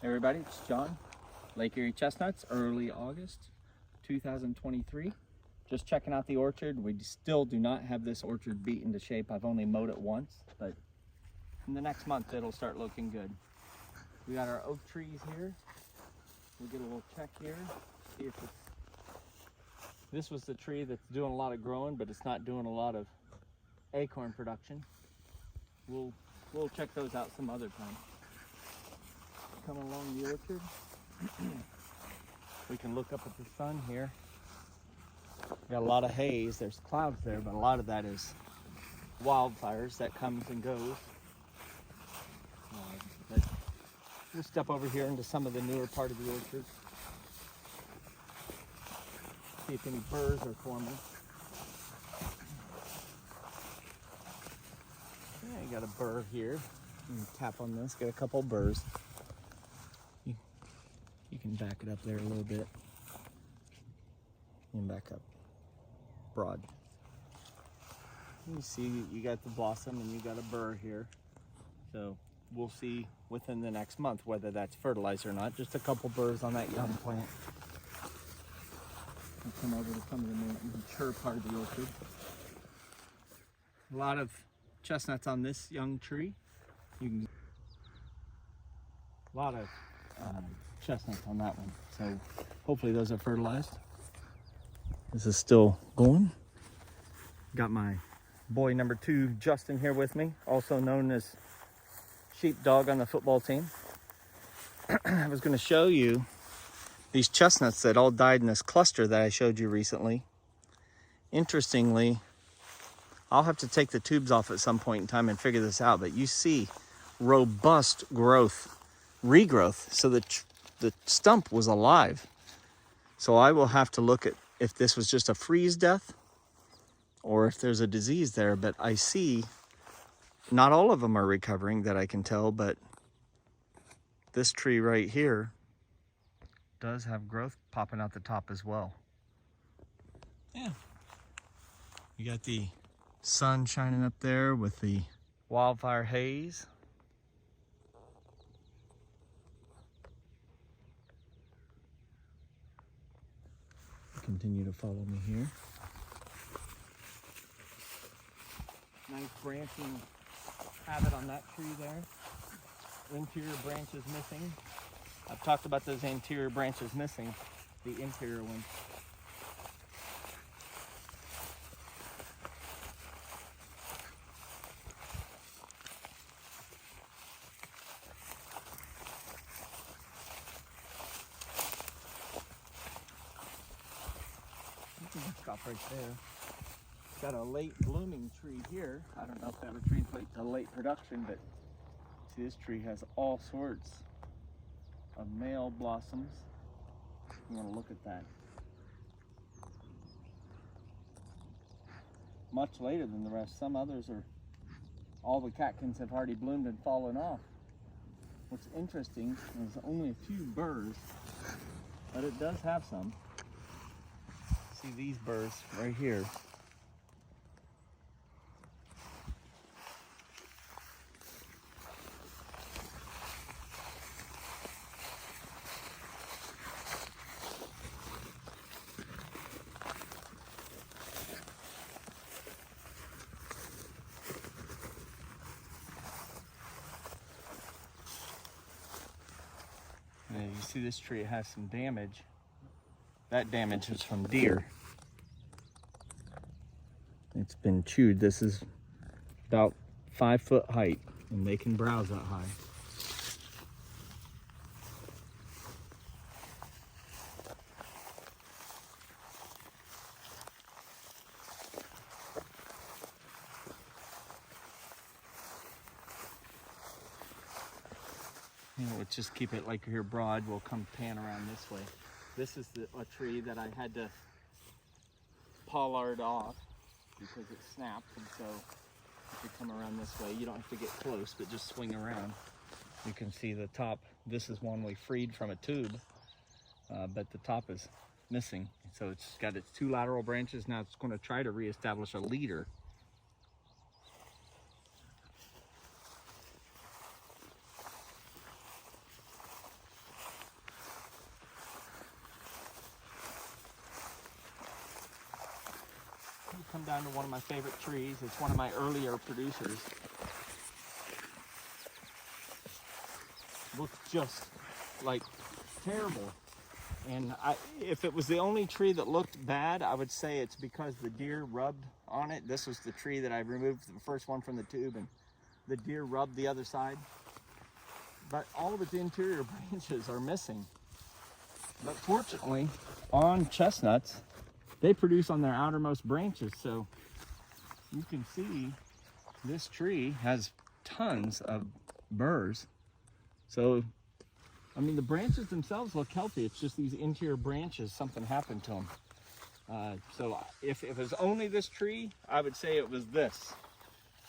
Hey everybody, it's John. Lake Erie Chestnuts, early August 2023. Just checking out the orchard. We still do not have this orchard beat into shape. I've only mowed it once, but in the next month it'll start looking good. We got our oak trees here. We'll get a little check here, see if it's... This was the tree that's doing a lot of growing, but it's not doing a lot of acorn production. We'll check those out some other time. Coming along the orchard, we can look up at the sun here. We got a lot of haze. There's clouds there, but a lot of that is wildfires that comes and goes. But we'll step over here into some of the newer part of the orchard. See if any burrs are forming. Yeah, you got a burr here. You can tap on this, get a couple burrs. You can back it up there a little bit. You can back up broad. You see you got the blossom and you got a burr here. So we'll see within the next month whether that's fertilized or not. Just a couple burrs on that young plant. We'll come over to some of the more mature part of the orchard. A lot of chestnuts on this young tree. A lot of chestnuts on that one, so hopefully those are fertilized. This is still going. Got my boy number 2 Justin here with me, also known as Sheepdog on the football team. I was going to show you these chestnuts that all died in this cluster that I showed you recently. Interestingly, I'll have to take the tubes off at some point in time and figure this out, but you see robust growth, regrowth, so the stump was alive. So I will have to look at if this was just a freeze death or if there's a disease there, but I see not all of them are recovering that I can tell, but this tree right here does have growth popping out the top as well. Yeah. You got the sun shining up there with the wildfire haze. Continue to follow me here. Nice branching habit on that tree there. Interior branches missing. I've talked about those anterior branches missing, the interior ones. Stop right there. Got a late blooming tree here. I don't know if that would translate to late production, but see, this tree has all sorts of male blossoms. You want to look at that. Much later than the rest. Some others are, all the catkins have already bloomed and fallen off. What's interesting is only a few burrs, but it does have some. See these burrs right here. Now you see this tree has some damage. That damage is from deer. It's been chewed. This is about 5 foot height, and they can browse that high. You know, let's just keep it like here broad. We'll come pan around this way. This is a tree that I had to pollard off because it snapped, and so if you come around this way, you don't have to get close, but just swing around. You can see the top. This is one we freed from a tube, but the top is missing. So it's got its 2 lateral branches. Now it's going to try to reestablish a leader. down to one of my favorite trees. It's one of my earlier producers. Looks just like terrible. And if it was the only tree that looked bad, I would say it's because the deer rubbed on it. This was the tree that I removed, the first one from the tube, and the deer rubbed the other side. But all of its interior branches are missing. But fortunately, on chestnuts, they produce on their outermost branches. So you can see this tree has tons of burrs. So I mean, the branches themselves look healthy. It's just these interior branches, something happened to them. So if it was only this tree, I would say it was this.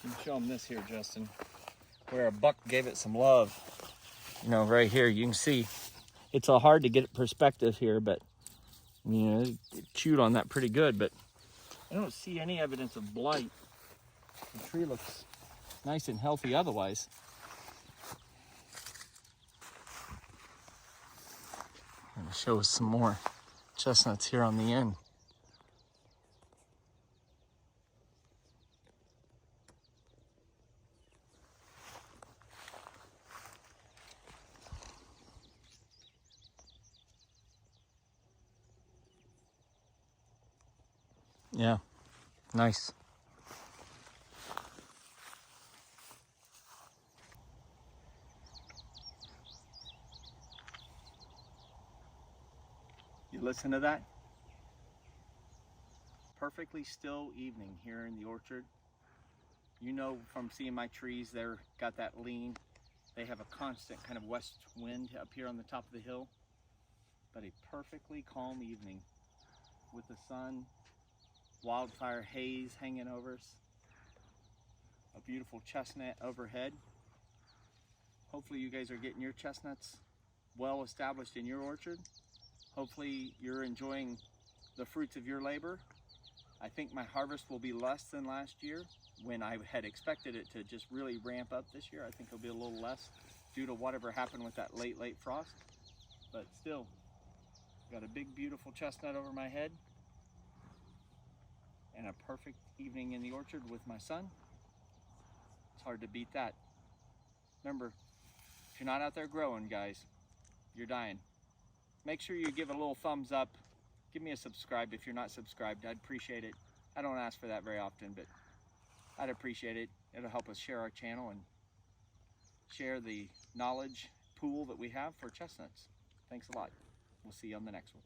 You can show them this here, Justin, where a buck gave it some love. You know, right here, you can see it's all hard to get perspective here, but you know, it chewed on that pretty good, but I don't see any evidence of blight. The tree looks nice and healthy otherwise. I'm going to show us some more chestnuts here on the end. Yeah, nice. You listen to that? Perfectly still evening here in the orchard. You know from seeing my trees, they're got that lean. They have a constant kind of west wind up here on the top of the hill. But a perfectly calm evening with the sun, wildfire haze hanging over us, a beautiful chestnut overhead. Hopefully you guys are getting your chestnuts well established in your orchard. Hopefully you're enjoying the fruits of your labor. I think my harvest will be less than last year when I had expected it to just really ramp up this year. I think it'll be a little less due to whatever happened with that late frost. But still, got a big beautiful chestnut over my head and a perfect evening in the orchard with my son. It's hard to beat that. Remember, if you're not out there growing, guys, you're dying. Make sure you give it a little thumbs up. Give me a subscribe if you're not subscribed. I'd appreciate it. I don't ask for that very often, but I'd appreciate it. It'll help us share our channel and share the knowledge pool that we have for chestnuts. Thanks a lot. We'll see you on the next one.